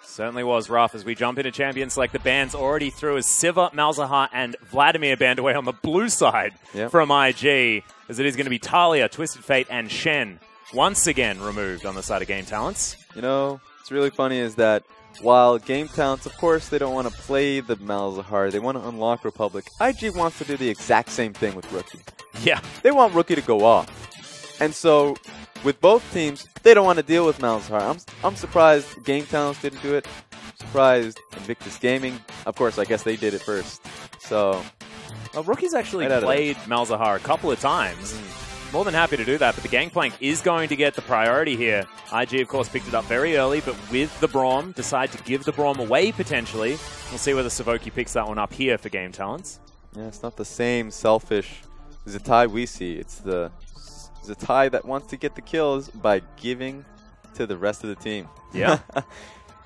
Certainly was rough as we jump into Champions Select. The bans already through as Siva, Malzahar, and Vladimir banned away on the blue side from IG, as it is going to be Talia, Twisted Fate, and Shen once again removed on the side of Game Talents. You know, what's really funny is that while Game Talents, of course, they don't want to play the Malzahar, they want to unlock Republic, IG wants to do the exact same thing with Rookie. Yeah. They want Rookie to go off. And so, with both teams, they don't want to deal with Malzahar. I'm surprised Game Talents didn't do it. I'm surprised Invictus Gaming. Of course, I guess they did it first. So, well, Rookie's actually played Malzahar a couple of times. More than happy to do that, but the Gangplank is going to get the priority here. IG, of course, picked it up very early, but with the Braum, decide to give the Braum away potentially. We'll see whether Savoki picks that one up here for Game Talents. Yeah, it's not the same selfish Zatai we see. It's the Zatai that wants to get the kills by giving to the rest of the team. Yeah.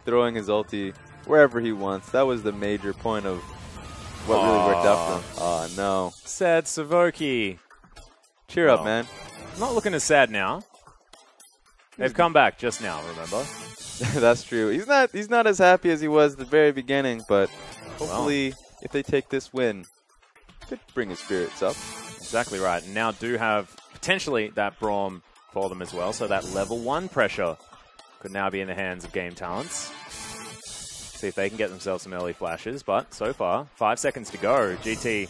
Throwing his ulti wherever he wants. That was the major point of what really worked out for him. Oh, no. Sad Savoki. Cheer up, man. Not looking as sad now. They've come back just now, remember? That's true. He's not as happy as he was at the very beginning, but hopefully if they take this win, it could bring his spirits up. Exactly right. And now do have potentially that Braum for them as well, so that level 1 pressure could now be in the hands of Game Talents. See if they can get themselves some early flashes, but so far, 5 seconds to go. GT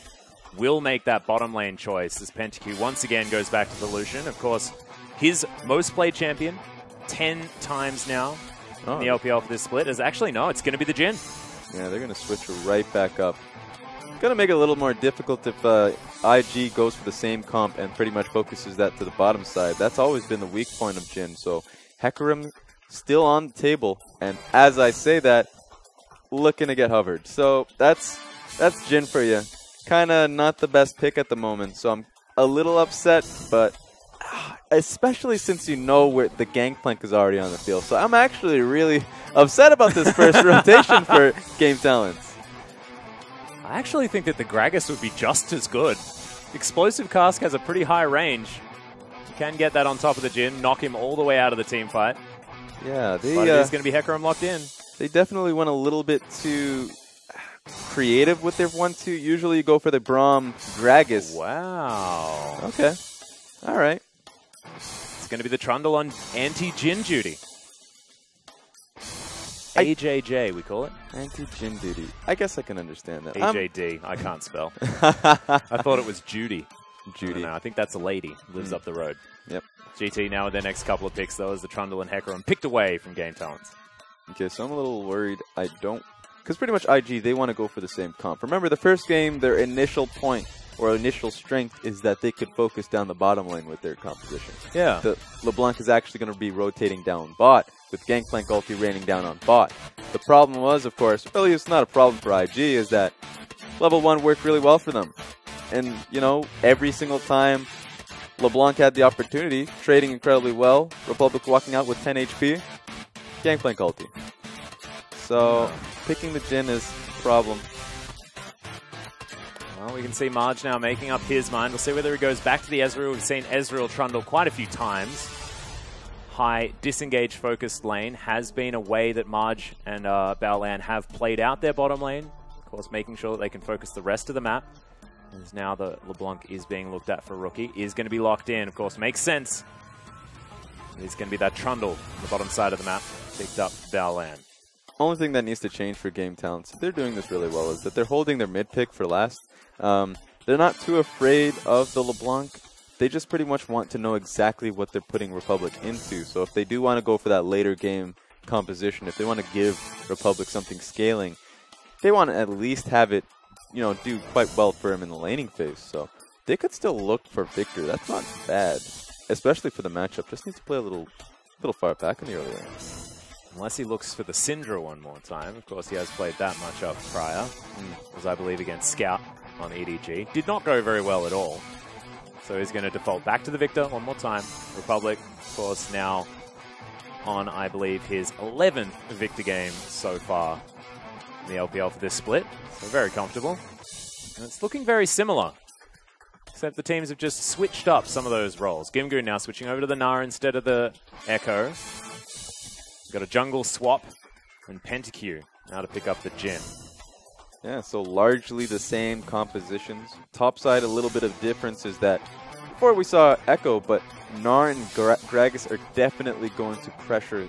will make that bottom lane choice as PentaQ once again goes back to the Lucian. Of course, his most played champion 10 times now in the LPL for this split. It's going to be the Jhin. Yeah, they're going to switch right back up. Going to make it a little more difficult if IG goes for the same comp and pretty much focuses that to the bottom side. That's always been the weak point of Jhin. So Hecarim still on the table, and as I say that, looking to get hovered. So that's Jhin for you. Kind of not the best pick at the moment, so I'm a little upset, but especially since you know where the Gangplank is already on the field. So I'm actually really upset about this first rotation for Game Talents. I actually think that the Gragas would be just as good. Explosive Cask has a pretty high range. You can get that on top of the Jhin, knock him all the way out of the team fight. Yeah, but it is going to be Hecarim locked in. They definitely went a little bit too creative with their 1-2. Usually you go for the Braum Gragas. Wow. Okay. All right. It's going to be the Trundle on anti-Jhin duty. AJJ, we call it. Anti-Jhin duty. I guess I can understand that. AJD. I can't spell. I thought it was Judy. Judy. I think that's a lady who lives up the road. Yep. GT now with their next couple of picks, though, as the Trundle and Hecarim picked away from Game Talents. Okay, so I'm a little worried. I don't... Because pretty much IG, they want to go for the same comp. Remember, the first game, their initial point or initial strength is that they could focus down the bottom lane with their composition. Yeah. The LeBlanc is actually going to be rotating down bot, with Gangplank ulti raining down on bot. The problem was, of course, really it's not a problem for IG, is that level 1 worked really well for them. And, you know, every single time LeBlanc had the opportunity, trading incredibly well, Republic walking out with 10 HP, Gangplank ulti. So, picking the Jhin is a problem. Well, we can see Marge now making up his mind. We'll see whether he goes back to the Ezreal. We've seen Ezreal Trundle quite a few times. High disengaged focused lane has been a way that Marge and Baolan have played out their bottom lane. Of course, making sure that they can focus the rest of the map. As now the LeBlanc is being looked at for a Rookie. Is going to be locked in, of course, makes sense. It's going to be that Trundle on the bottom side of the map. Picked up Baolan. Only thing that needs to change for Game Talents, if they're doing this really well, is that they're holding their mid pick for last. They're not too afraid of the LeBlanc. They just pretty much want to know exactly what they're putting Republic into. So if they do want to go for that later game composition, if they want to give Republic something scaling, they want to at least have it, you know, do quite well for him in the laning phase. So they could still look for victory. That's not bad, especially for the matchup. Just needs to play a little far back in the early lane. Unless he looks for the Syndra one more time. Of course, he has played that matchup prior. Was, I believe, against Scout on EDG. Did not go very well at all. So he's going to default back to the Victor one more time. Republic, of course, now on, I believe, his 11th Victor game so far in the LPL for this split. So very comfortable. And it's looking very similar. Except the teams have just switched up some of those roles. Gimgoon now switching over to the Nara instead of the Echo. Got a jungle swap And Pentaque now to pick up the Jin. Yeah, so largely the same compositions. Topside, a little bit of difference is that before we saw Echo, but Gnar and Gragas are definitely going to pressure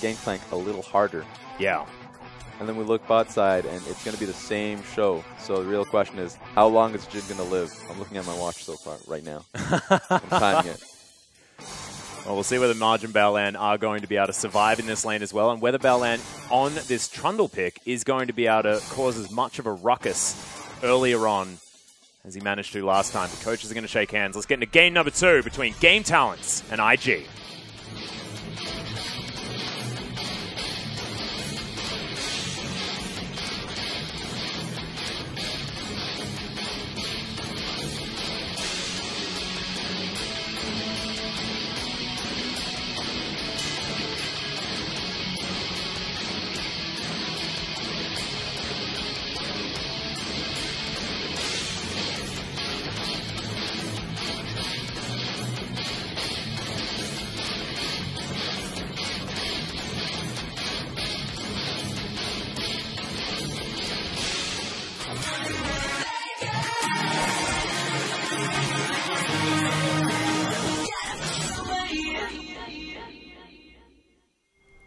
Gangplank a little harder. Yeah. And then we look bot side, and it's going to be the same show. So the real question is, how long is Jin going to live? I'm looking at my watch so far, right now. I'm timing it. Well, we'll see whether Marge and Baolan are going to be able to survive in this lane as well, and whether Baolan on this Trundle pick is going to be able to cause as much of a ruckus earlier on as he managed to last time. The coaches are going to shake hands. Let's get into game number 2 between Game Talents and IG.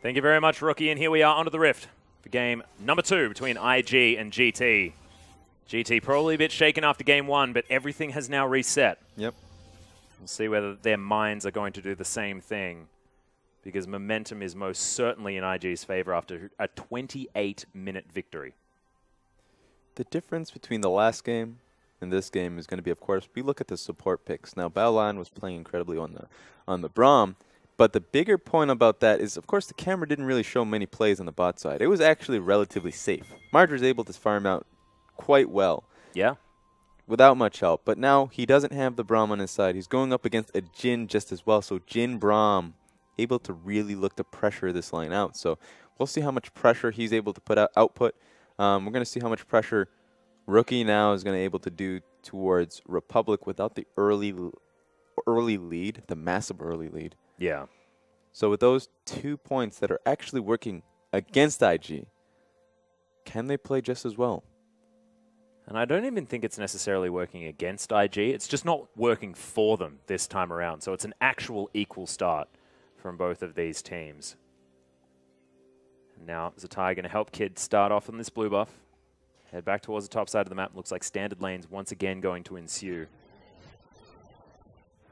Thank you very much, Rookie, and here we are onto the Rift for game number 2 between IG and GT. GT probably a bit shaken after game 1, but everything has now reset. Yep. We'll see whether their minds are going to do the same thing, because momentum is most certainly in IG's favor after a 28-minute victory. The difference between the last game and this game is going to be, of course, we look at the support picks. Now, Baolan was playing incredibly on the Braum. But the bigger point about that is, of course, the camera didn't really show many plays on the bot side. It was actually relatively safe. Marge was able to farm out quite well. Yeah. Without much help. But now he doesn't have the Braum on his side. He's going up against a Jin just as well. So Jin Braum able to really look to pressure this line out. So we'll see how much pressure he's able to put out output. We're going to see how much pressure Rookie now is going to be able to do towards Republic without the early lead, the massive early lead. Yeah. So with those 2 points that are actually working against IG, can they play just as well? And I don't even think it's necessarily working against IG. It's just not working for them this time around. So it's an actual equal start from both of these teams. And now Zatai going to help Kid start off on this blue buff. Head back towards the top side of the map. Looks like standard lanes once again going to ensue.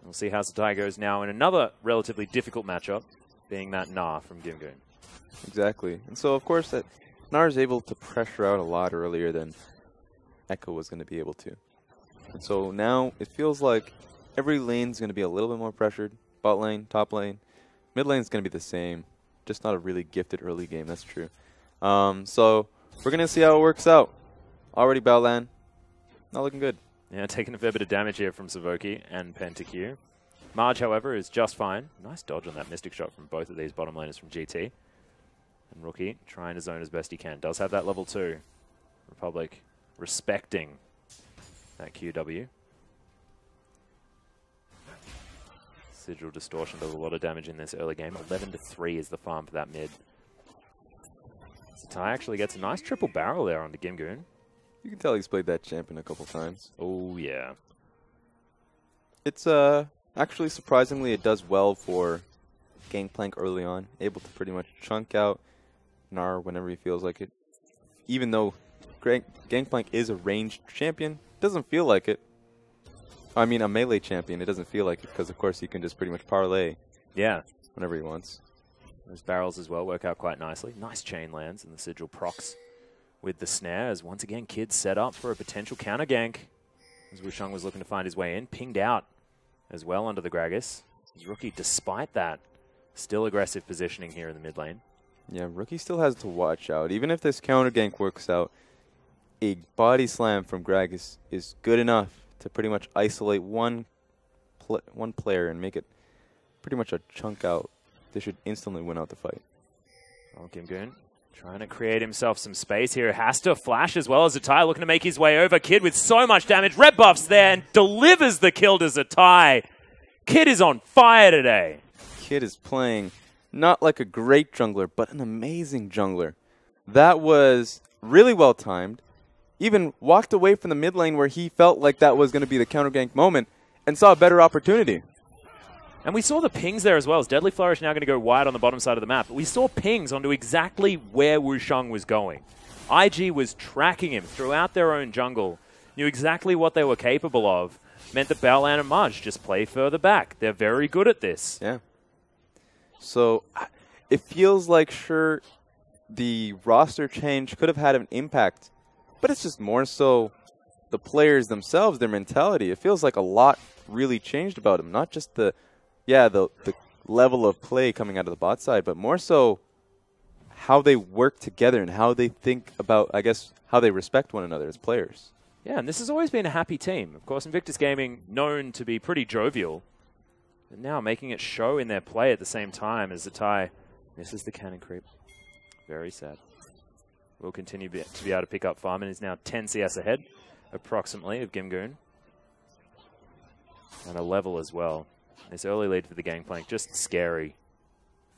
We'll see how Zatai goes now in another relatively difficult matchup, being that Gnar from Gimgoon. Exactly. And so, of course, that Gnar is able to pressure out a lot earlier than Echo was going to be able to. And so now it feels like every lane is going to be a little bit more pressured. Bot lane, top lane. Mid lane is going to be the same. Just not a really gifted early game, that's true. So we're going to see how it works out. Already Baolan, not looking good. Yeah, taking a fair bit of damage here from Savoki and Pentaque. Marge, however, is just fine. Nice dodge on that Mystic Shot from both of these bottom laners from GT. And Rookie trying to zone as best he can. Does have that level 2. Republic respecting that QW. Sigil Distortion does a lot of damage in this early game. 11-3 is the farm for that mid. Zatai actually gets a nice triple barrel there onto Gimgoon. You can tell he's played that champion a couple times. Oh, yeah. It's actually, surprisingly, it does well for Gangplank early on. Able to pretty much chunk out Gnar whenever he feels like it. Even though Gangplank is a ranged champion, doesn't feel like it. I mean, a melee champion, it doesn't feel like it because, of course, he can just pretty much parlay. Yeah. Whenever he wants. Those barrels as well work out quite nicely. Nice chain lands, and the Sigil procs with the snare, as once again Kid set up for a potential counter gank. As Wusheng was looking to find his way in, pinged out as well under the Gragas. Rookie, despite that, still aggressive positioning here in the mid lane. Yeah, Rookie still has to watch out. Even if this counter gank works out, a body slam from Gragas is good enough to pretty much isolate one player and make it pretty much a chunk out. They should instantly win out the fight. Oh, Gimgoon trying to create himself some space here. Has to flash as well as Zatai looking to make his way over. Kid with so much damage. Red buffs there and delivers the kill to Zatai. Kid is on fire today. Kid is playing not like a great jungler, but an amazing jungler. That was really well timed. Even walked away from the mid lane where he felt like that was going to be the counter gank moment and saw a better opportunity. And we saw the pings there as well. As Deadly Flourish now going to go wide on the bottom side of the map. We saw pings onto exactly where Wushang was going. IG was tracking him throughout their own jungle, knew exactly what they were capable of, meant that Baolan and Mudge just play further back. They're very good at this. Yeah. So it feels like, sure, the roster change could have had an impact, but it's just more so the players themselves, their mentality. It feels like a lot really changed about them. Not just the level of play coming out of the bot side, but more so how they work together and how they think about, I guess, how they respect one another as players. Yeah, and this has always been a happy team. Of course, Invictus Gaming, known to be pretty jovial, but now making it show in their play at the same time as Zatai misses the cannon creep. Very sad. Will continue to be able to pick up farm and is now 10 CS ahead, approximately, of Gimgoon. And a level as well. This early lead for the Gangplank, just scary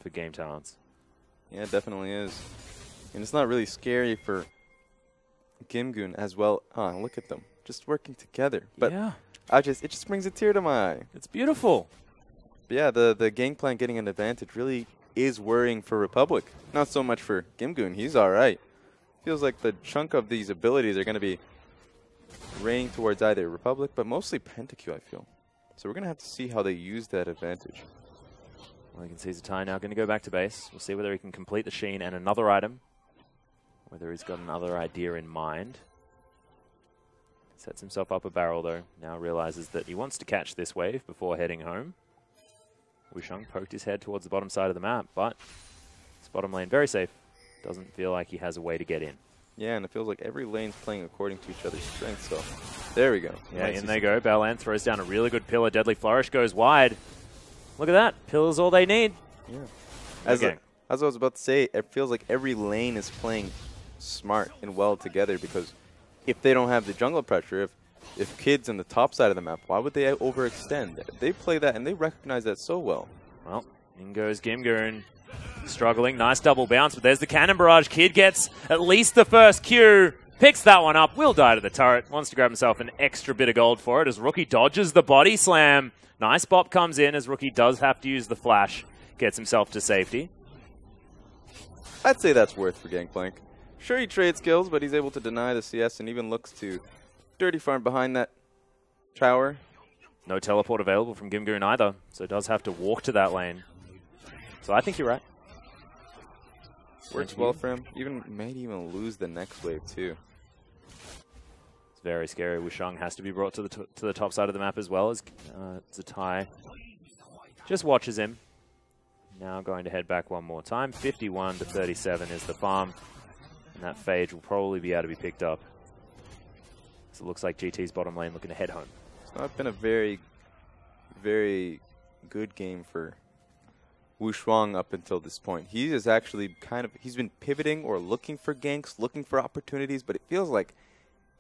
for Game Talents. Yeah, it definitely is. And it's not really scary for Gimgoon as well. Oh, look at them, just working together. But yeah, it just brings a tear to my eye. It's beautiful. But yeah, the Gangplank getting an advantage really is worrying for Republic. Not so much for Gimgoon. He's all right. Feels like the chunk of these abilities are going to be raining towards either Republic, but mostly Pentakill, I feel. So we're going to have to see how they use that advantage. Well, you can see Zatai now going to go back to base. We'll see whether he can complete the Sheen and another item. Whether he's got another idea in mind. Sets himself up a barrel, though. Now realizes that he wants to catch this wave before heading home. Wushang poked his head towards the bottom side of the map, but this bottom lane very safe. Doesn't feel like he has a way to get in. Yeah, and it feels like every lane's playing according to each other's strengths, so there we go. Yeah, in they go. Baolan throws down a really good pillar. Deadly Flourish goes wide. Look at that. Pillar's all they need. Yeah. As I was about to say, it feels like every lane is playing smart and well together, because if they don't have the jungle pressure, if kids on the top side of the map, why would they overextend? They play that and they recognize that so well. Well, in goes Gimgoon. Struggling. Nice double bounce, but there's the cannon barrage. Kid gets at least the first Q. Picks that one up. Will die to the turret. Wants to grab himself an extra bit of gold for it as Rookie dodges the body slam. Nice bop comes in as Rookie does have to use the flash. Gets himself to safety. I'd say that's worth for Gangplank. Sure, he trades kills, but he's able to deny the CS and even looks to dirty farm behind that tower. No teleport available from Gimgoon either, so does have to walk to that lane. So I think you're right. Works well for him. Might even lose the next wave too. It's very scary. Wushang has to be brought to the top side of the map as well as Zatai just watches him. Now going to head back one more time. 51 to 37 is the farm, and that Phage will probably be able to be picked up. So it looks like GT's bottom lane looking to head home. It's not been a very, very good game for Wushang up until this point. He is actually he's been pivoting or looking for ganks, looking for opportunities, but it feels like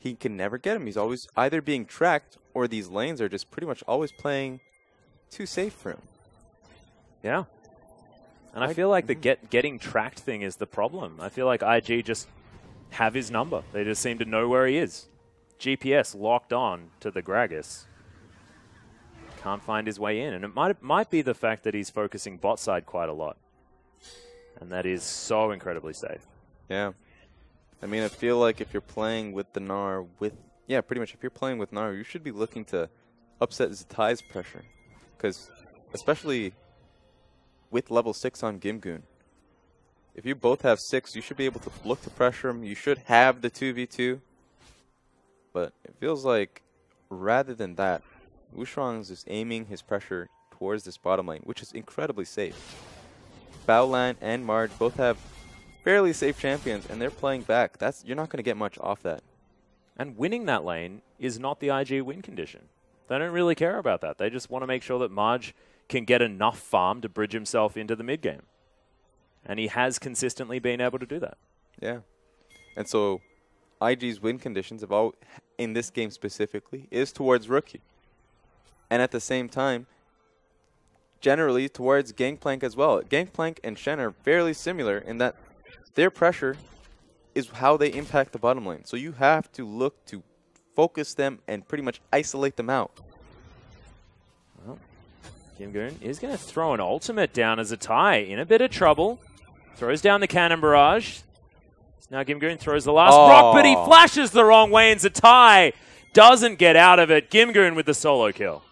he can never get him. He's always either being tracked or these lanes are just pretty much always playing too safe for him. Yeah. And I feel like the getting tracked thing is the problem. I feel like IG just have his number. They just seem to know where he is. GPS locked on to the Gragas. Can't find his way in. And it might be the fact that he's focusing bot side quite a lot. And that is so incredibly safe. Yeah. I mean, I feel like if you're playing with the Gnar, pretty much if you're playing with Gnar, you should be looking to upset Zatai's pressure. Because, especially with level 6 on Gimgoon, if you both have 6, you should be able to look to pressure him. You should have the 2v2. But it feels like, rather than that, Wushang's just aiming his pressure towards this bottom lane, which is incredibly safe. Baolan and Marge both have fairly safe champions, and they're playing back. You're not going to get much off that. And winning that lane is not the IG win condition. They don't really care about that. They just want to make sure that Marge can get enough farm to bridge himself into the mid game. And he has consistently been able to do that. Yeah. And so IG's win conditions, in this game specifically, is towards Rookie. And at the same time, generally towards Gangplank as well. Gangplank and Shen are fairly similar in that their pressure is how they impact the bottom lane. So you have to look to focus them and pretty much isolate them out. Well, Gimgoon is going to throw an ultimate down as a tie. In a bit of trouble. Throws down the cannon barrage. Now Gimgoon throws the last rock, but he flashes the wrong way, and Zatai doesn't get out of it. Gimgoon with the solo kill.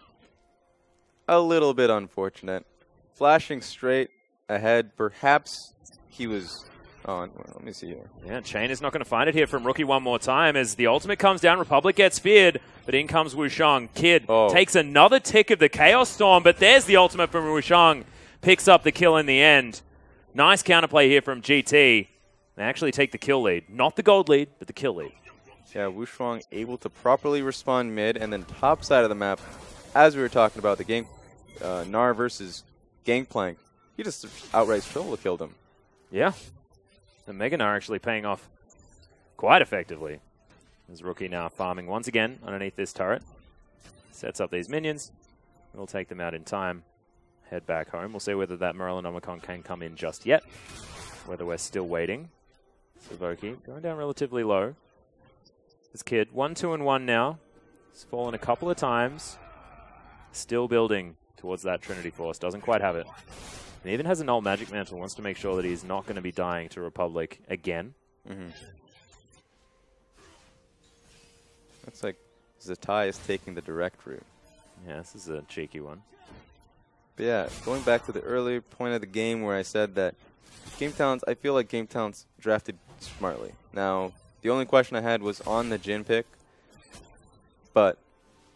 A little bit unfortunate. Flashing straight ahead. Perhaps he was... Oh, let me see here. Yeah, Chain is not going to find it here from Rookie one more time as the ultimate comes down. Republic gets feared, but in comes Wushang. Kid takes another tick of the Chaos Storm, but there's the ultimate from Wushang. Picks up the kill in the end. Nice counterplay here from GT. They actually take the kill lead. Not the gold lead, but the kill lead. Yeah, Wushang able to properly respond mid, and then top side of the map, as we were talking about, the game, Gnar versus Gangplank, he just outright solo killed him. Yeah. The Mega Gnar actually paying off quite effectively. As Rookie now farming once again underneath this turret. Sets up these minions. We'll take them out in time. Head back home. We'll see whether that Merlinomicon can come in just yet. Whether we're still waiting. Savoki going down relatively low. This Kid, 1-2-1 now. He's fallen a couple of times. Still building towards that Trinity Force. Doesn't quite have it. And even has a null Magic Mantle. Wants to make sure that he's not going to be dying to Republic again. Looks like Zatai is taking the direct route. Yeah, this is a cheeky one. But yeah, going back to the earlier point of the game where I said that Game Talents, I feel like Game Talents drafted smartly. Now, the only question I had was on the Jhin pick, but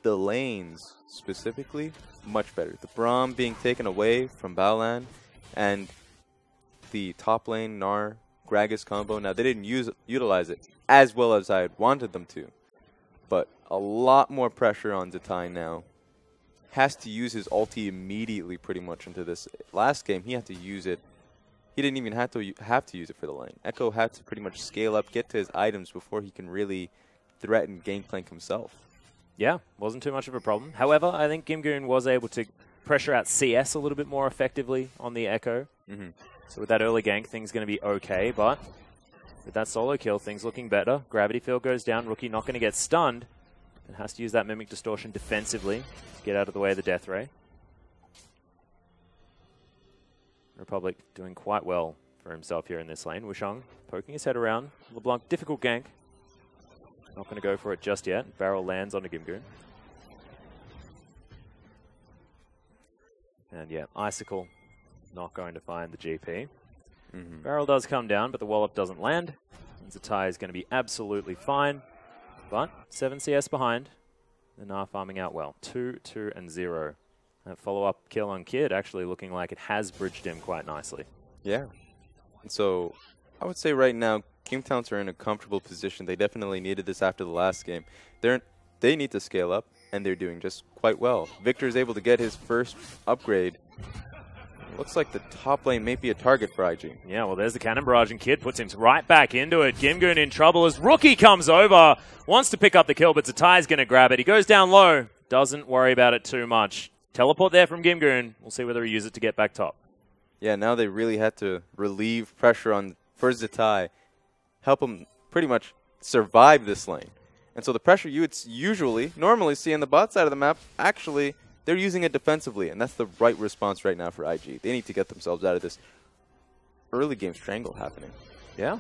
the lanes specifically, much better. The Braum being taken away from Baolan and the top lane Gnar Gragas combo. Now, they didn't utilize it as well as I had wanted them to, but a lot more pressure on Zatai now. Has to use his ulti immediately pretty much into this. Last game, he had to use it. He didn't even have to use it for the lane. Echo had to pretty much scale up, get to his items before he can really threaten Gangplank himself. Yeah, wasn't too much of a problem. However, I think Gimgoon was able to pressure out CS a little bit more effectively on the Echo. So with that early gank, things going to be okay, but with that solo kill, things looking better. Gravity Field goes down. Rookie not going to get stunned. And has to use that Mimic Distortion defensively to get out of the way of the Death Ray. Republic doing quite well for himself here in this lane. Wushang poking his head around. LeBlanc, difficult gank. Not going to go for it just yet. Barrel lands onto Gimgoon. And yeah, Icicle not going to find the GP. Barrel does come down, but the Wallop doesn't land. And Zatai is going to be absolutely fine. But 7 CS behind. The Gnar farming out well. 2-2-0. That follow-up kill on Kid actually looking like it has bridged him quite nicely. Yeah. And so I would say right now, Game Talents are in a comfortable position. They definitely needed this after the last game. They need to scale up, and they're doing just quite well. Victor is able to get his first upgrade. Looks like the top lane may be a target for IG. Yeah, well, there's the cannon barrage, and Kid puts him right back into it. Gimgoon in trouble as Rookie comes over. Wants to pick up the kill, but Zatai's going to grab it. He goes down low. Doesn't worry about it too much. Teleport there from Gimgoon. We'll see whether he uses it to get back top. Yeah, now they really had to relieve pressure on first Zatai. Help him pretty much survive this lane. And so the pressure you would normally see on the bot side of the map, actually, they're using it defensively, and that's the right response right now for IG. They need to get themselves out of this early game strangle happening. Yeah.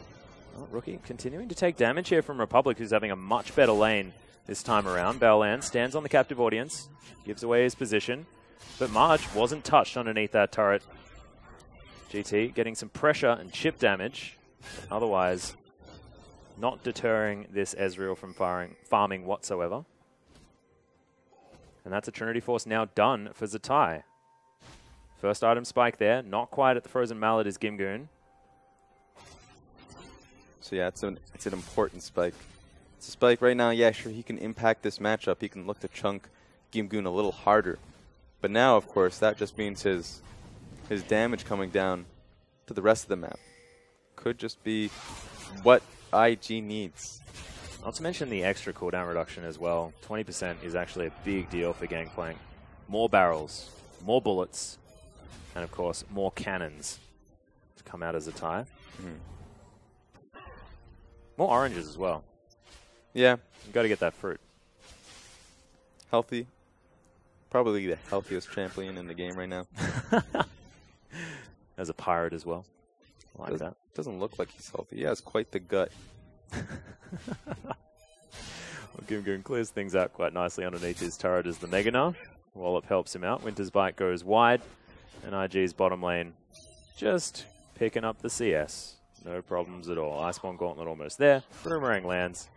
Well, Rookie continuing to take damage here from Republic, who's having a much better lane this time around. Baolan stands on the captive audience, gives away his position, but Marge wasn't touched underneath that turret. GT getting some pressure and chip damage, otherwise not deterring this Ezreal from farming whatsoever. And that's a Trinity Force now done for Zatai. First item spike there, not quite at the Frozen Mallet is Gimgoon. So yeah, it's an important spike. It's a spike right now, yeah, sure, he can impact this matchup. He can look to chunk Gimgoon a little harder. But now, of course, that just means his damage coming down to the rest of the map. Could just be what IG needs. Not to mention the extra cooldown reduction as well. 20% is actually a big deal for Gangplank. More barrels, more bullets, And, of course, more cannons to come out as a tie. More oranges as well. Yeah. You've got to get that fruit. Healthy. Probably the healthiest champion in the game right now. As a pirate as well. I like that. Doesn't look like he's healthy. He has quite the gut. Well, Gimgoon clears things out quite nicely underneath his turret as the Meganar. Wallop helps him out. Winter's Bite goes wide. And IG's bottom lane just picking up the CS. No problems at all. Iceborne Gauntlet almost there. Boomerang lands.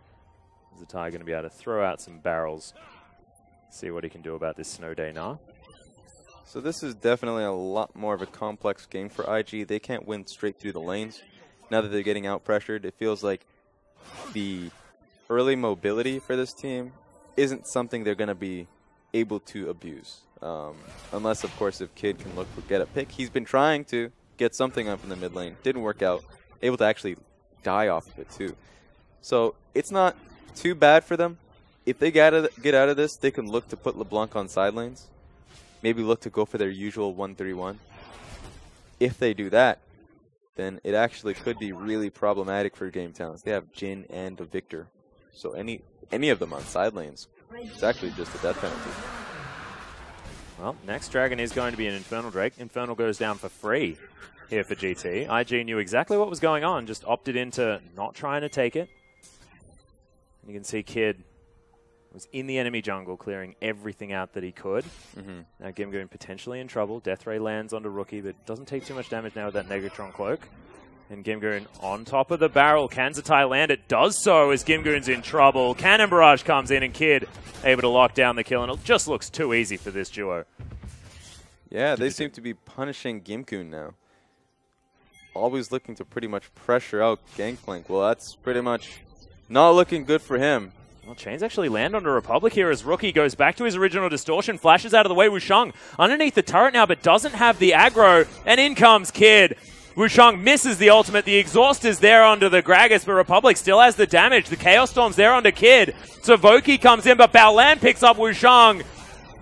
Is the Ty going to be able to throw out some barrels? See what he can do about this snow day now. So this is definitely a lot more of a complex game for IG. They can't win straight through the lanes. Now that they're getting out-pressured, it feels like the early mobility for this team isn't something they're going to be able to abuse. Unless, of course, if Kid can look for get a pick. He's been trying to get something up in the mid lane. Didn't work out. Able to actually die off of it, too. So it's not too bad for them. If they get out of this, they can look to put LeBlanc on side lanes. Maybe look to go for their usual 1-3-1. If they do that, then it actually could be really problematic for Game Towns. They have Jin and a Victor. So any of them on side lanes, it's actually just a death penalty. Well, next Dragon is going to be an Infernal Drake. Infernal goes down for free here for GT. IG knew exactly what was going on, just opted into not trying to take it. And you can see Kid was in the enemy jungle, clearing everything out that he could. Now Gimgoon potentially in trouble. Death Ray lands onto Rookie, but doesn't take too much damage now with that Negatron Cloak. And Gimgoon on top of the barrel. Can Zatai land? It does so as Gimgoon's in trouble. Cannon Barrage comes in and Kid able to lock down the kill. And it just looks too easy for this duo. Yeah, they seem to be punishing Gimgoon now. Always looking to pretty much pressure out Gangplank. Well, that's pretty much not looking good for him. Well, Chains actually land onto Republic here as Rookie goes back to his original distortion, flashes out of the way. Wushang underneath the turret now, but doesn't have the aggro. And in comes Kid. Wushang misses the ultimate. The exhaust is there onto the Gragas, but Republic still has the damage. The Chaos Storm's there onto Kid. Savoki comes in, but Baolan picks up Wushang.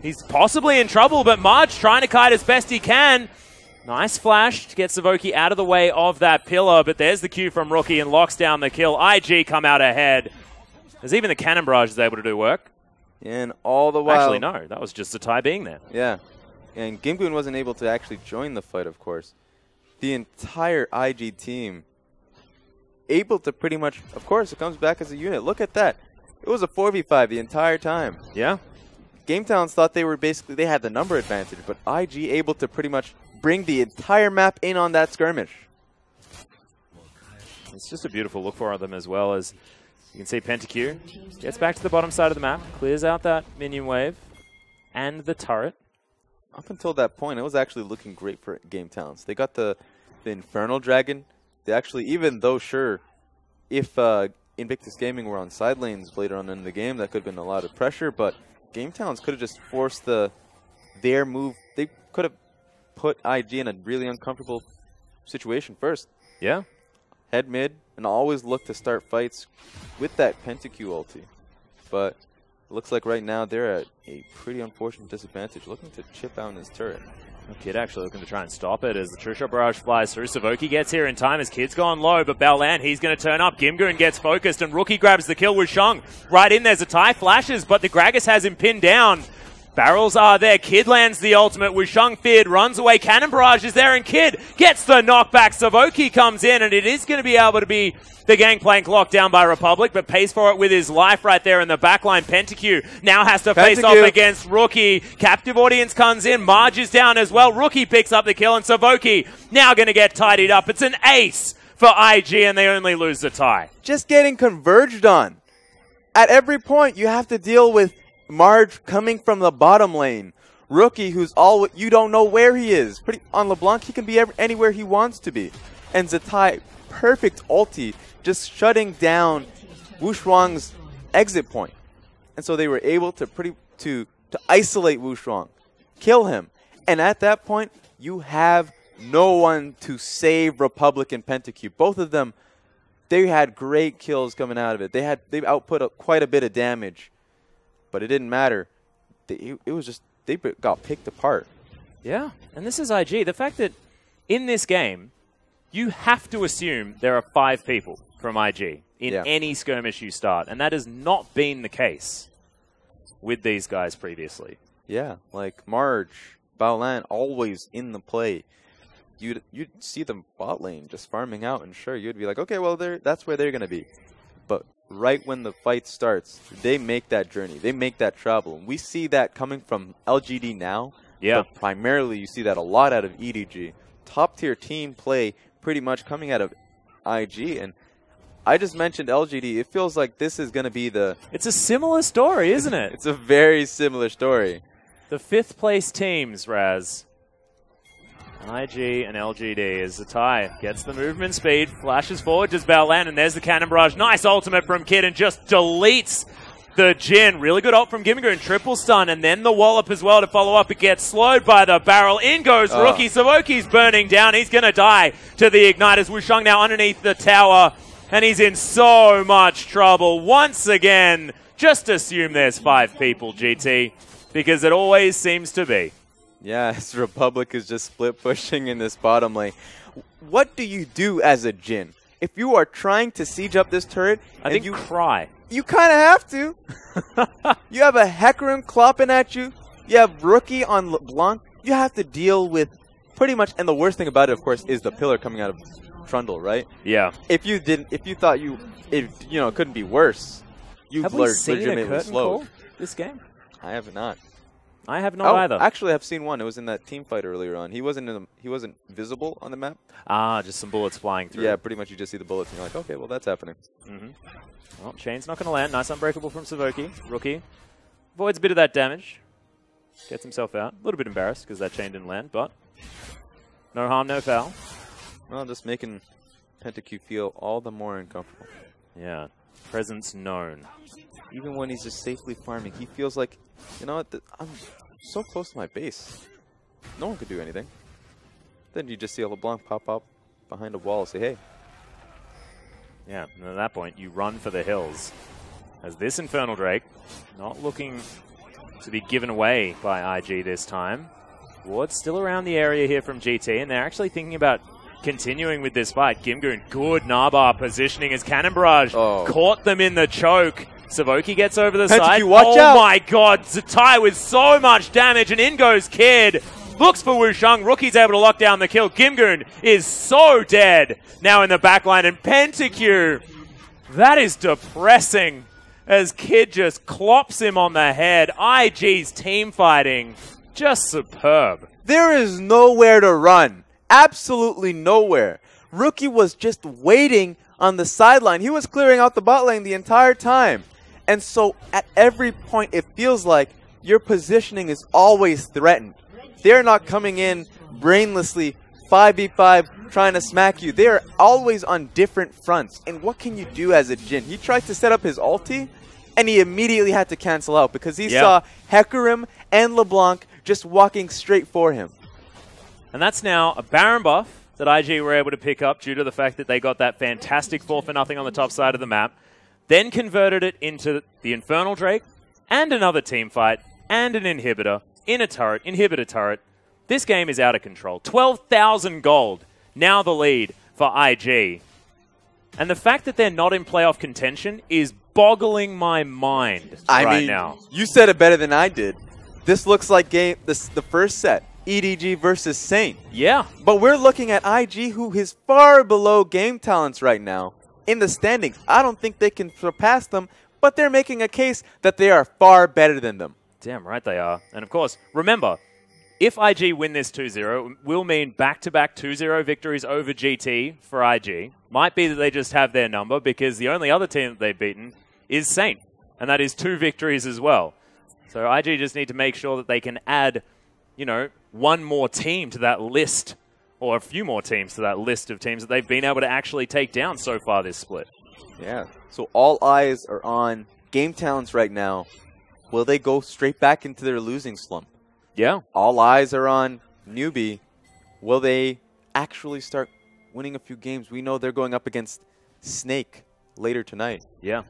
He's possibly in trouble, but Marge trying to kite as best he can. Nice flash to get Savoki out of the way of that pillar, but there's the Q from Rookie and locks down the kill. IG come out ahead. As even the Cannon Barrage is able to do work. And all the while... Actually, no. That was just Zatai being there. Yeah. And Gimgoon wasn't able to actually join the fight, of course. The entire IG team able to pretty much... Of course, it comes back as a unit. Look at that. It was a 4v5 the entire time. Yeah. Game Towns thought they were basically... They had the number advantage, but IG able to pretty much bring the entire map in on that skirmish. It's just a beautiful look for them as well as... You can see PentaQ gets back to the bottom side of the map, clears out that minion wave and the turret. Up until that point, it was actually looking great for Game Towns. They got the Infernal Dragon. They actually, even though, sure, if Invictus Gaming were on side lanes later on in the game, that could have been a lot of pressure, but Game Towns could have just forced their move. They could have put IG in a really uncomfortable situation first. Yeah. Head mid, and always look to start fights with that PentaQ ulti. But it looks like right now they're at a pretty unfortunate disadvantage, looking to chip out his turret. Kid actually looking to try and stop it as the True Shot Barrage flies through. Savoki gets here in time as Kid's gone low, but Baolan, he's going to turn up. Gimgoon gets focused, and Rookie grabs the kill with Shang. Right in there, Zatai flashes, but the Gragas has him pinned down. Barrels are there. Kid lands the ultimate. Wushang feared, runs away. Cannon Barrage is there, and Kid gets the knockback. Savoki comes in, and it is going to be able to be the Gangplank locked down by Republic, but pays for it with his life right there in the backline. PentaQ now has to face off against Rookie. Captive Audience comes in. Marge is down as well. Rookie picks up the kill, and Savoki now going to get tidied up. It's an ace for IG, and they only lose the tie. Just getting converged on. At every point, you have to deal with Marge coming from the bottom lane. Rookie, who's all you don't know where he is. On LeBlanc, he can be anywhere he wants to be. And Zatai, perfect ulti, just shutting down Wushuang's exit point. And so they were able to isolate Wushuang, kill him. And at that point, you have no one to save Republic and PentaQ. Both of them, they had great kills coming out of it. They output quite a bit of damage. But it didn't matter. It was just, they got picked apart. Yeah, and this is IG. The fact that in this game, you have to assume there are 5 people from IG in any skirmish you start, and that has not been the case with these guys previously. Yeah, like Marge, Baolan, always in the play. You'd see them bot lane just farming out, and sure, you'd be like, okay, well, that's where they're going to be. But right when the fight starts, they make that journey. They make that travel. And we see that coming from LGD now. Yeah. But primarily, you see that a lot out of EDG. Top-tier team play pretty much coming out of IG. And I just mentioned LGD. It feels like this is going to be the... It's a similar story, isn't it? It's a very similar story. The 5th place teams, Raz. IG and LGD as the tie gets the movement speed, flashes forward, just Baolan, and there's the cannon barrage. Nice ultimate from Kid and just deletes the Jin. Really good ult from Gimgoon, triple stun, and then the wallop as well to follow up. It gets slowed by the barrel. In goes Rookie. Savoki's burning down. He's going to die to the Igniters. Wushang now underneath the tower, and he's in so much trouble. Once again, just assume there's 5 people, GT, because it always seems to be. Yeah, as Republic is just split pushing in this bottom lane. What do you do as a Jin? If you are trying to siege up this turret, I think you cry. You kind of have to. You have a Hecarim clopping at you. You have Rookie on LeBlanc. You have to deal with pretty much, and the worst thing about it, of course, is the pillar coming out of Trundle, right? Yeah. If you thought it couldn't be worse, you'd have we seen a curtain call this game? I have not. I have not either. Actually, I've seen one. It was in that team fight earlier on. He wasn't visible on the map. Ah, just some bullets flying through. Yeah, pretty much. You just see the bullets, and you're like, okay, well, that's happening. Well, Chain's not going to land. Nice unbreakable from Savoki. Rookie avoids a bit of that damage. Gets himself out. A little bit embarrassed because that chain didn't land, but no harm, no foul. Well, just making PentaQ feel all the more uncomfortable. Yeah, presence known. Even when he's just safely farming, he feels like, you know what, I'm so close to my base. No one could do anything. Then you just see a LeBlanc pop up behind a wall and say, hey. Yeah, and at that point, you run for the hills. As this Infernal Drake, not looking to be given away by IG this time. Ward's still around the area here from GT, and they're actually thinking about continuing with this fight. Gimgoon, good Nabar positioning as Cannon Barrage caught them in the choke. Savoki gets over the side. Watch out. My God, Zatai with so much damage, and in goes Kid. Looks for Wushang. Rookie's able to lock down the kill. Gimgoon is so dead now in the backline, and PentaQ, that is depressing as Kid just clops him on the head. IG's team fighting, just superb. There is nowhere to run. Absolutely nowhere. Rookie was just waiting on the sideline. He was clearing out the bot lane the entire time. And so at every point, it feels like your positioning is always threatened. They're not coming in brainlessly 5v5 trying to smack you. They're always on different fronts. And what can you do as a Jin? He tried to set up his ulti, and he immediately had to cancel out because he saw Hecarim and LeBlanc just walking straight for him. And that's now a Baron buff that IG were able to pick up due to the fact that they got that fantastic 4-for-0 on the top side of the map, then converted it into the Infernal Drake and another team fight and an inhibitor in a turret, inhibitor turret. This game is out of control. 12,000 gold, now the lead for IG. And the fact that they're not in playoff contention is boggling my mind right now. You said it better than I did. This looks like the first set. EDG versus Saint. Yeah. But we're looking at IG, who is far below game talents right now in the standings. I don't think they can surpass them, but they're making a case that they are far better than them. Damn right they are. And of course, remember, if IG win this 2-0, it will mean back-to-back 2-0 victories over GT for IG. Might be that they just have their number because the only other team that they've beaten is Saint, and that is 2 victories as well. So IG just need to make sure that they can add, you know, one more team to that list, or a few more teams to that list of teams that they've been able to actually take down so far this split. Yeah. So all eyes are on game talents right now. Will they go straight back into their losing slump? Yeah. All eyes are on Newbie. Will they actually start winning a few games? We know they're going up against Snake later tonight. Yeah.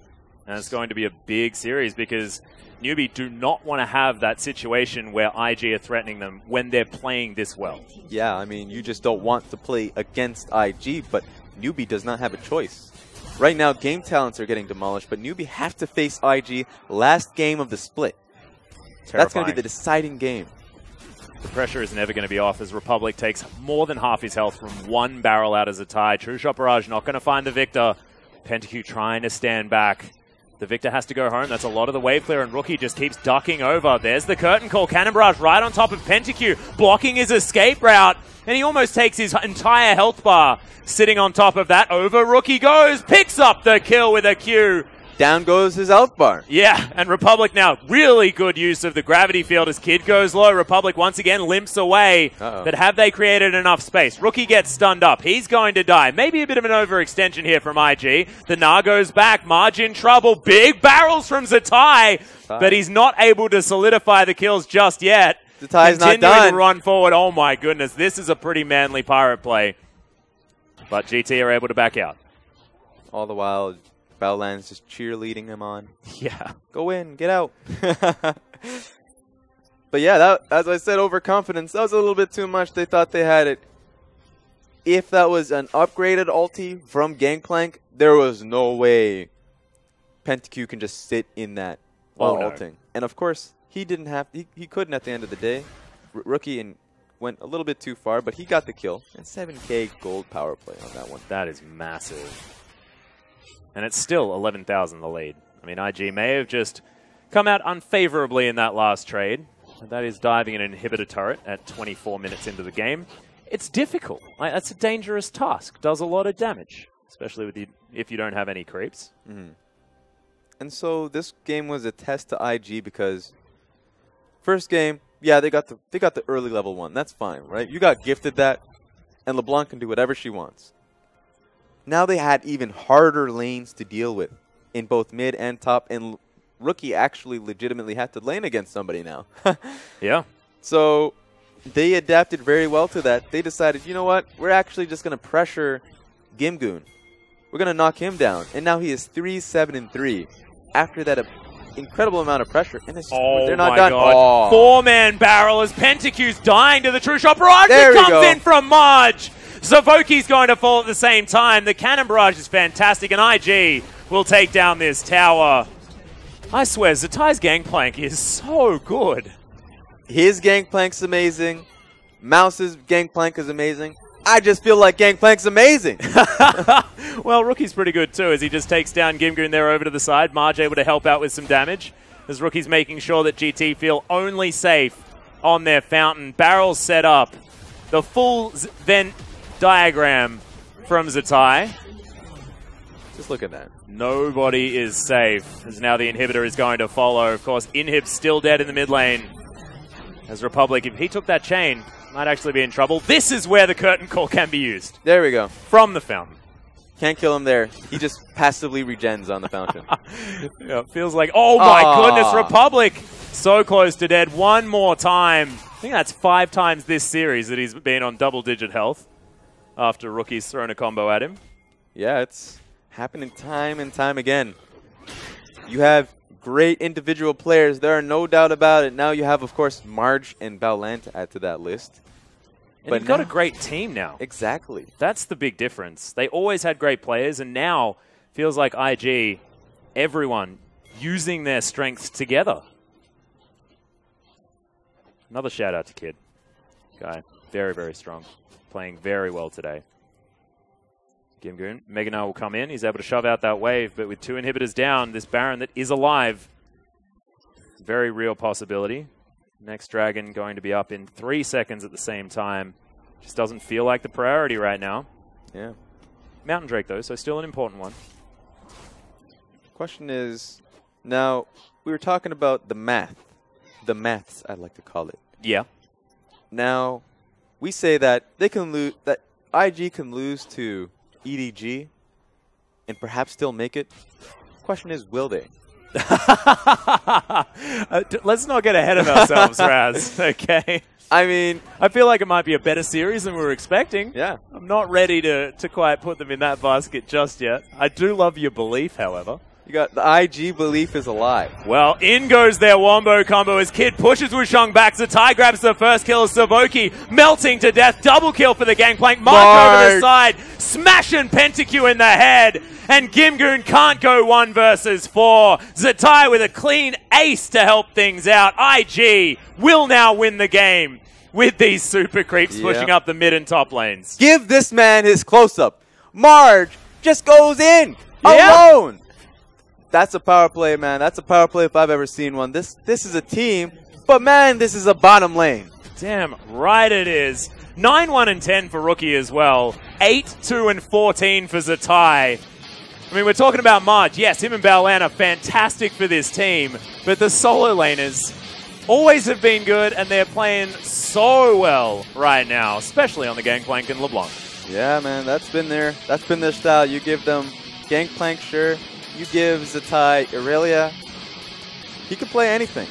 And it's going to be a big series because Newbie do not want to have that situation where IG are threatening them when they're playing this well. Yeah, I mean, you just don't want to play against IG, but Newbie does not have a choice. Right now, Game Talents are getting demolished, but Newbie have to face IG last game of the split. Terrifying. That's going to be the deciding game. The pressure is never going to be off as Republic takes more than half his health from one barrel out as a tie. True Shot Barrage not going to find the Victor. PentaQ trying to stand back. The Victor has to go home. That's a lot of the wave clear, and Rookie just keeps ducking over. There's the curtain call. Cannon Barrage right on top of PentaQ, blocking his escape route. And he almost takes his entire health bar. Sitting on top of that, over Rookie goes, picks up the kill with a Q. Down goes his health bar. Yeah, and Republic now, really good use of the gravity field as Kid goes low. Republic once again limps away. But have they created enough space? Rookie gets stunned up. He's going to die. Maybe a bit of an overextension here from IG. The Na goes back. Marge in trouble. Big barrels from Zatai. But he's not able to solidify the kills just yet. Zatai's not done. Continuing to run forward. Oh my goodness, this is a pretty manly pirate play. But GT are able to back out. All the while, Battleland's just cheerleading him on. Yeah. Go in, get out. But yeah, that, as I said, overconfidence. That was a little bit too much. They thought they had it. If that was an upgraded ulti from Gangplank, there was no way PentaQ can just sit in that while ulting. And of course, he didn't have. He couldn't at the end of the day. Rookie went a little bit too far, but he got the kill. And 7K gold power play on that one. That is massive. And it's still 11,000 the lead. I mean, IG may have just come out unfavorably in that last trade. And that is diving an inhibitor turret at 24 minutes into the game. It's difficult. That's a dangerous task. Does a lot of damage, especially with if you don't have any creeps. Mm-hmm. And so this game was a test to IG because first game, yeah, they got the early level one. That's fine, right? You got gifted that, and LeBlanc can do whatever she wants. Now they had even harder lanes to deal with in both mid and top, and Rookie actually legitimately had to lane against somebody now. Yeah. So they adapted very well to that. They decided, you know what? We're actually just going to pressure Gimgoon. We're going to knock him down. And now he is 3-7-3 after that incredible amount of pressure. And it's just, they're not done. God. Four-man barrel as PentaQ's dying to the True Shot Barrage. There It comes in from Marge. Zavoki's going to fall at the same time. The Cannon Barrage is fantastic, and IG will take down this tower. I swear, Zatai's Gangplank is so good. His Gangplank's amazing. Mouse's Gangplank is amazing. I just feel like Gangplank's amazing. Well, Rookie's pretty good too, as he just takes down Gimgoon there over to the side. Marge able to help out with some damage, as Rookie's making sure that GT feel only safe on their fountain. Barrels set up. The full vent diagram from Zatai. Just look at that. Nobody is safe, as now the inhibitor is going to follow. Of course, Inhib's still dead in the mid lane. As Republic, if he took that chain, might actually be in trouble. This is where the curtain call can be used. There we go. From the fountain. Can't kill him there. He just passively regens on the fountain. Yeah, it feels like, oh my goodness, Republic so close to dead one more time. I think that's 5 times this series that he's been on double-digit health after Rookie's thrown a combo at him. Yeah, it's happening time and time again. You have great individual players. There are no doubt about it. Now you have, of course, Marge and Baolan to add to that list. And you've got a great team now. Exactly. That's the big difference. They always had great players, and now feels like IG, everyone using their strengths together. Another shout out to Kid. Guy, very, very strong. Playing very well today. Gimgoon. Meganar will come in. He's able to shove out that wave, but with 2 inhibitors down, this Baron that is alive, very real possibility. Next Dragon going to be up in 3 seconds at the same time. Just doesn't feel like the priority right now. Yeah. Mountain Drake, though, so still an important one. Question is, now, we were talking about the math. The maths, I'd like to call it. Yeah. Now, we say that they can lose, that IG can lose to EDG and perhaps still make it. Question is, will they? Let's not get ahead of ourselves, Raz. Okay. I mean, I feel like it might be a better series than we were expecting. Yeah. I'm not ready to quite put them in that basket just yet. I do love your belief, however. You got the IG belief is alive. Well, in goes their wombo combo as Kid pushes Wushong back. Zatai grabs the first kill. Savoki melting to death. Double kill for the Gangplank. Mark over the side. Smashing PentaQ in the head. And Gimgoon can't go 1 versus 4. Zatai with a clean ace to help things out. IG will now win the game with these super creeps pushing up the mid and top lanes. Give this man his close-up. Marge just goes in alone. That's a power play, man. That's a power play if I've ever seen one. This is a team, but man, this is a bottom lane. Damn right it is. 9-1-10 for Rookie as well. 8-2-14 for Zatai. I mean, we're talking about Marge. Yes, him and Baolan are fantastic for this team, but the solo laners always have been good, and they're playing so well right now, especially on the Gangplank and LeBlanc. Yeah, man, that's been their style. You give them Gangplank, sure. You give Zatai Irelia. He can play anything.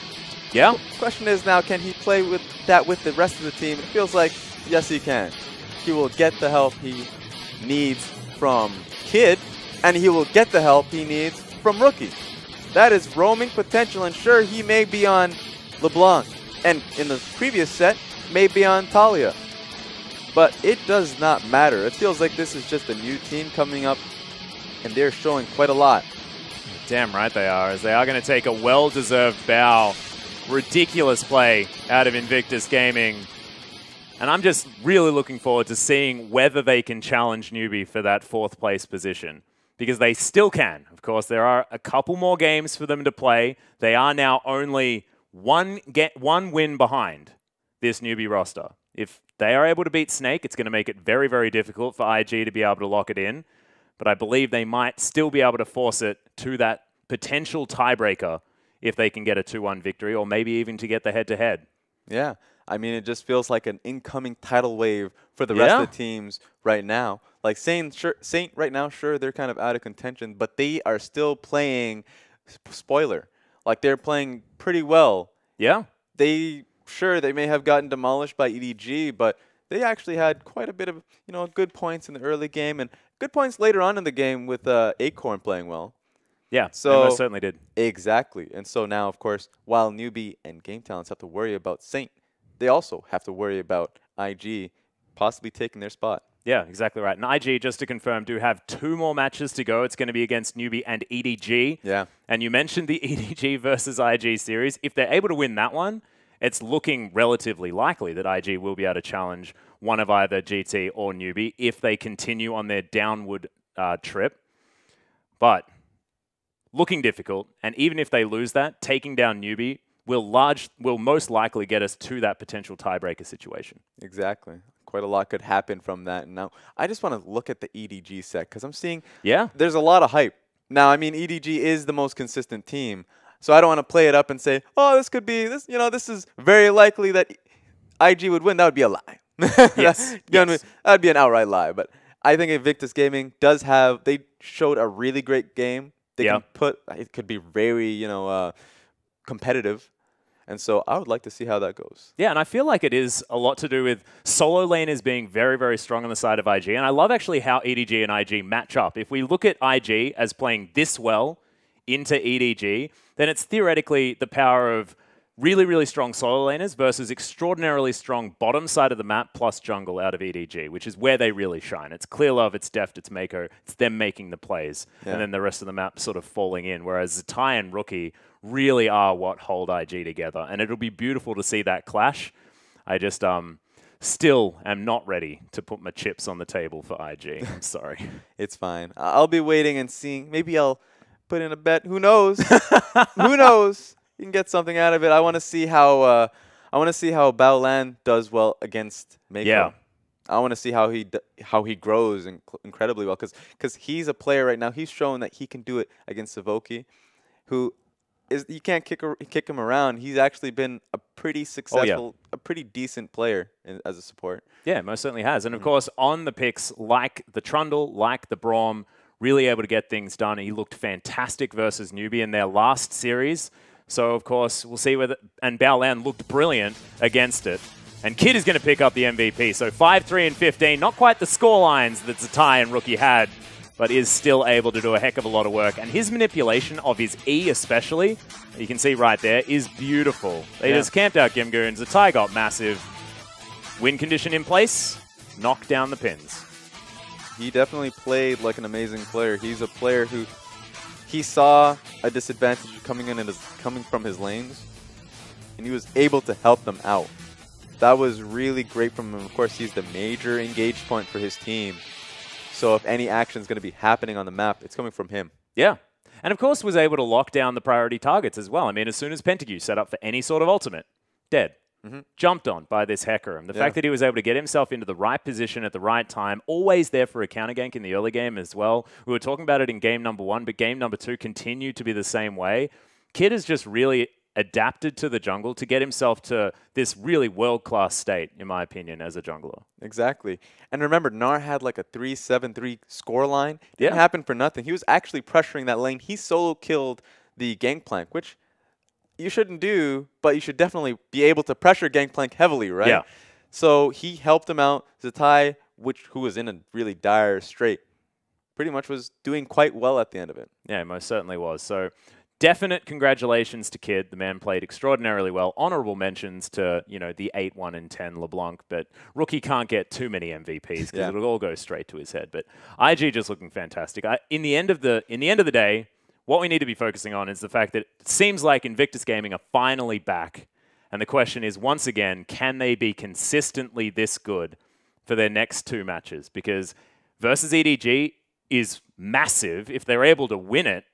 Yeah. The question is now, can he play with that with the rest of the team? It feels like, yes, he can. He will get the help he needs from Kid, and he will get the help he needs from Rookie. That is roaming potential, and sure, he may be on LeBlanc, and in the previous set, may be on Talia. But it does not matter. It feels like this is just a new team coming up, and they're showing quite a lot. Damn right they are, as they are going to take a well-deserved bow. Ridiculous play out of Invictus Gaming. And I'm just really looking forward to seeing whether they can challenge Newbie for that 4th place position. Because they still can. Of course, there are a couple more games for them to play. They are now only one win behind this Newbie roster. If they are able to beat Snake, it's going to make it very, very difficult for IG to be able to lock it in. But I believe they might still be able to force it to that potential tiebreaker if they can get a 2-1 victory, or maybe even to get the head-to-head. Yeah. I mean, it just feels like an incoming tidal wave for the rest of the teams right now. Like Saint right now, sure, they're kind of out of contention, but they are still playing spoiler. Like, they're playing pretty well. Yeah. They may have gotten demolished by EDG, but they actually had quite a bit of, good points in the early game and good points later on in the game with Acorn playing well. Yeah, so they most certainly did. Exactly. And so now, of course, while Newbie and Game Talents have to worry about Saint, they also have to worry about IG possibly taking their spot. Yeah, exactly right. And IG, just to confirm, do have 2 more matches to go. It's going to be against Newbie and EDG. Yeah. And you mentioned the EDG versus IG series. If they're able to win that one, it's looking relatively likely that IG will be able to challenge one of either GT or Newbie if they continue on their downward trip. But looking difficult, and even if they lose that, taking down Newbie will most likely get us to that potential tiebreaker situation. Exactly. Quite a lot could happen from that. And now, I just want to look at the EDG set, because I'm seeing there's a lot of hype. Now, I mean, EDG is the most consistent team, so I don't want to play it up and say, oh, this could be, this is very likely that IG would win. That would be a lie. Yes. That would be an outright lie. But I think Invictus Gaming does have, they showed a really great game. They can put, it could be very, competitive. And so I would like to see how that goes. Yeah, and I feel like it is a lot to do with solo laners being very, very strong on the side of IG. And I love actually how EDG and IG match up. If we look at IG as playing this well into EDG, then it's theoretically the power of really, really strong solo laners versus extraordinarily strong bottom side of the map plus jungle out of EDG, which is where they really shine. It's Clear Love, it's Deft, it's Mako, it's them making the plays, and then the rest of the map sort of falling in, whereas Zatai and Rookie really are what hold IG together, and it'll be beautiful to see that clash. I just still am not ready to put my chips on the table for IG. I'm sorry. It's fine. I'll be waiting and seeing. Maybe I'll put in a bet. Who knows? Who knows? You can get something out of it. I want to see how Baolan does well against Mako. Yeah. I want to see how he grows incredibly well, because he's a player right now. He's shown that he can do it against Savoki, who is, you can't kick him around. He's actually been a pretty successful, a pretty decent player as a support. Yeah, most certainly has. And of course, on the picks like the Trundle, like the Braum, really able to get things done. He looked fantastic versus Newbie in their last series. So, of course, we'll see whether... And Baolan looked brilliant against it. And Kid is going to pick up the MVP. So 5-3 and 15. Not quite the score lines that Zatai and Rookie had. but is still able to do a heck of a lot of work. And his manipulation of his E especially, you can see right there, is beautiful. They just camped out Gimgoons. The tie got massive. Win condition in place. Knock down the pins. He definitely played like an amazing player. He's a player who he saw a disadvantage coming from his lanes, and he was able to help them out. That was really great from him. Of course, he's the major engage point for his team. So if any action is going to be happening on the map, it's coming from him. Yeah. And of course was able to lock down the priority targets as well. I mean, as soon as Pentague set up for any sort of ultimate, dead. Jumped on by this Hecarim. The fact that he was able to get himself into the right position at the right time, always there for a counter gank in the early game as well. We were talking about it in game number 1, but game number 2 continued to be the same way. Kid has just really adapted to the jungle to get himself to this really world-class state, in my opinion, as a jungler. Exactly. And remember, Gnar had like a 3-7-3 scoreline. Didn't happen for nothing. He was actually pressuring that lane. He solo killed the Gangplank, which you shouldn't do, but you should definitely be able to pressure Gangplank heavily, right? Yeah. So he helped him out. Zatai, who was in a really dire strait, pretty much was doing quite well at the end of it. Yeah, most certainly was. So definite congratulations to Kid. The man played extraordinarily well. Honorable mentions to, you know, the 8, 1, and 10 LeBlanc, but Rookie can't get too many MVPs because it'll all go straight to his head. But IG just looking fantastic. In the end of the day, what we need to be focusing on is the fact that it seems like Invictus Gaming are finally back. And the question is, once again, can they be consistently this good for their next 2 matches? Because versus EDG is massive. If they're able to win it,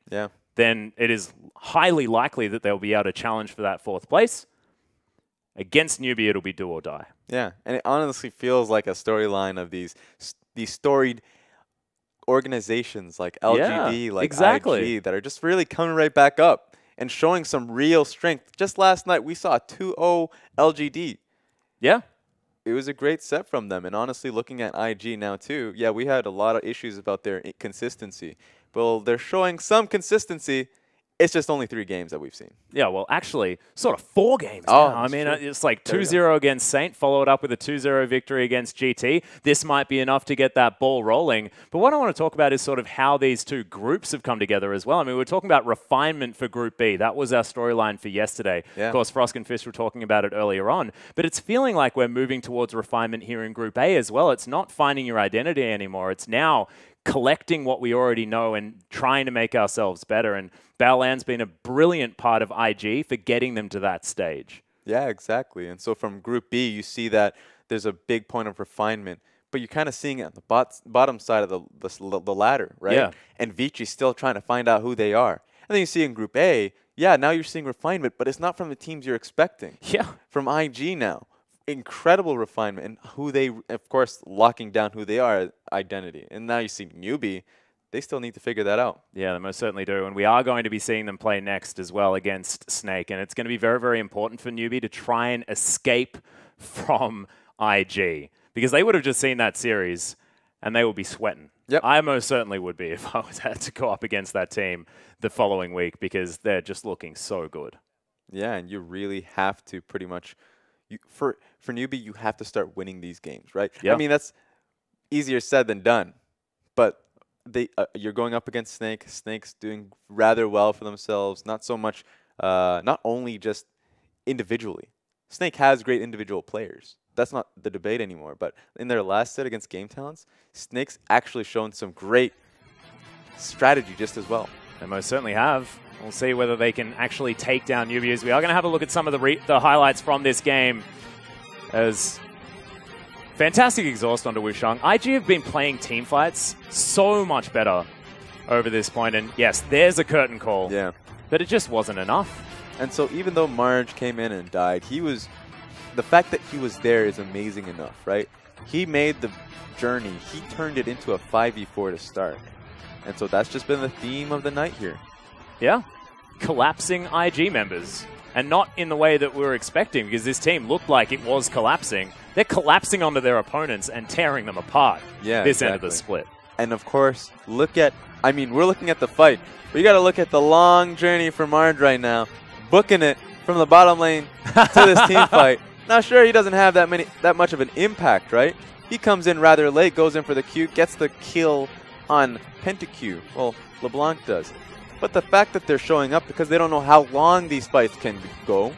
then it is highly likely that they'll be able to challenge for that 4th place. Against Newbie, it'll be do or die. Yeah, and it honestly feels like a storyline of these storied organizations like LGD, like IG, that are just really coming right back up and showing some real strength. Just last night, we saw a 2-0 LGD. Yeah. It was a great set from them. And honestly, looking at IG now too, yeah, we had a lot of issues about their consistency. Well, they're showing some consistency. It's just only 3 games that we've seen. Yeah, well, actually, sort of 4 games now. I mean, it's like 2-0 against Saint, followed up with a 2-0 victory against GT. This might be enough to get that ball rolling. But what I want to talk about is sort of how these 2 groups have come together as well. I mean, we were talking about refinement for Group B. That was our storyline for yesterday. Of course, Frosk and Fish were talking about it earlier on. But it's feeling like we're moving towards refinement here in Group A as well. It's not finding your identity anymore. It's now collecting what we already know and trying to make ourselves better. And Baolan's been a brilliant part of IG for getting them to that stage. Yeah, exactly. And so from Group B, you see that there's a big point of refinement, but you're kind of seeing it on the bottom side of the ladder, right? Yeah. And Vichi's still trying to find out who they are. And then you see in Group A, yeah, now you're seeing refinement, but it's not from the teams you're expecting. Yeah. From IG now. Incredible refinement and who they, of course, locking down who they are, identity. And now you see Newbie, they still need to figure that out. Yeah, they most certainly do. And we are going to be seeing them play next as well against Snake. And it's going to be very, very important for Newbie to try and escape from IG. Because they would have just seen that series and they would be sweating. Yep. I most certainly would be if I had to go up against that team the following week because they're just looking so good. Yeah, and you really have to pretty much... For Newbie, you have to start winning these games, right? Yeah. I mean, that's easier said than done. But you're going up against Snake. Snake's doing rather well for themselves. Not so much, not only just individually. Snake has great individual players. That's not the debate anymore. But in their last set against Game Talents, Snake's actually shown some great strategy just as well. They most certainly have. We'll see whether they can actually take down Newbie. As we are going to have a look at some of the highlights from this game. As fantastic exhaust onto Wushang. IG have been playing team fights so much better over this point. And yes, there's a curtain call. Yeah. But it just wasn't enough. And so even though Marge came in and died, the fact that he was there is amazing enough, right? He made the journey. He turned it into a 5v4 to start. And so that's just been the theme of the night here. Yeah, collapsing IG members. And not in the way that we were expecting, because this team looked like it was collapsing. They're collapsing onto their opponents and tearing them apart this end of the split. And of course, we're looking at the fight. We got to look at the long journey for Marge right now. Booking it from the bottom lane to this team fight. Now, sure, he doesn't have that much of an impact, right? He comes in rather late, goes in for the Q, gets the kill on PentaQ. Well, LeBlanc does. But the fact that they're showing up because they don't know how long these fights can go,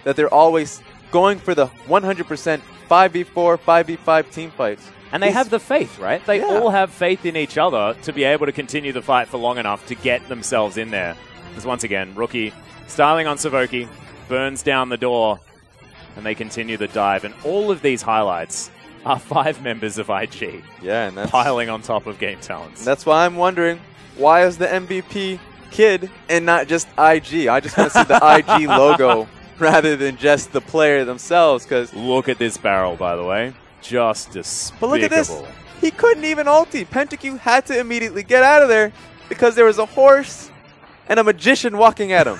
that they're always going for the 100% 5v4, 5v5 team fights. And they have the faith, right? They all have faith in each other to be able to continue the fight for long enough to get themselves in there. Because once again, Rookie styling on Savoki, burns down the door, and they continue the dive. And all of these highlights are 5 members of IG. Yeah, and that's piling on top of Game Talents. That's why I'm wondering, why is the MVP Kid and not just IG? I just want to see the IG logo rather than just the player themselves. Because look at this barrel, by the way. Just despicable. But look at this. He couldn't even ulti. PentaQ had to immediately get out of there because there was a horse and a magician walking at him.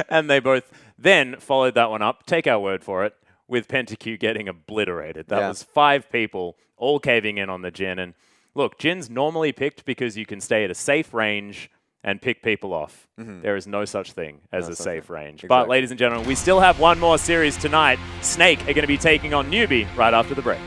And they both then followed that one up, take our word for it, with PentaQ getting obliterated. That was 5 people all caving in on the Jhin. And look, Jhin's normally picked because you can stay at a safe range and pick people off. There is no such thing as a safe range. Exactly. But ladies and gentlemen, we still have one more series tonight. Snake are going to be taking on Newbie right after the break.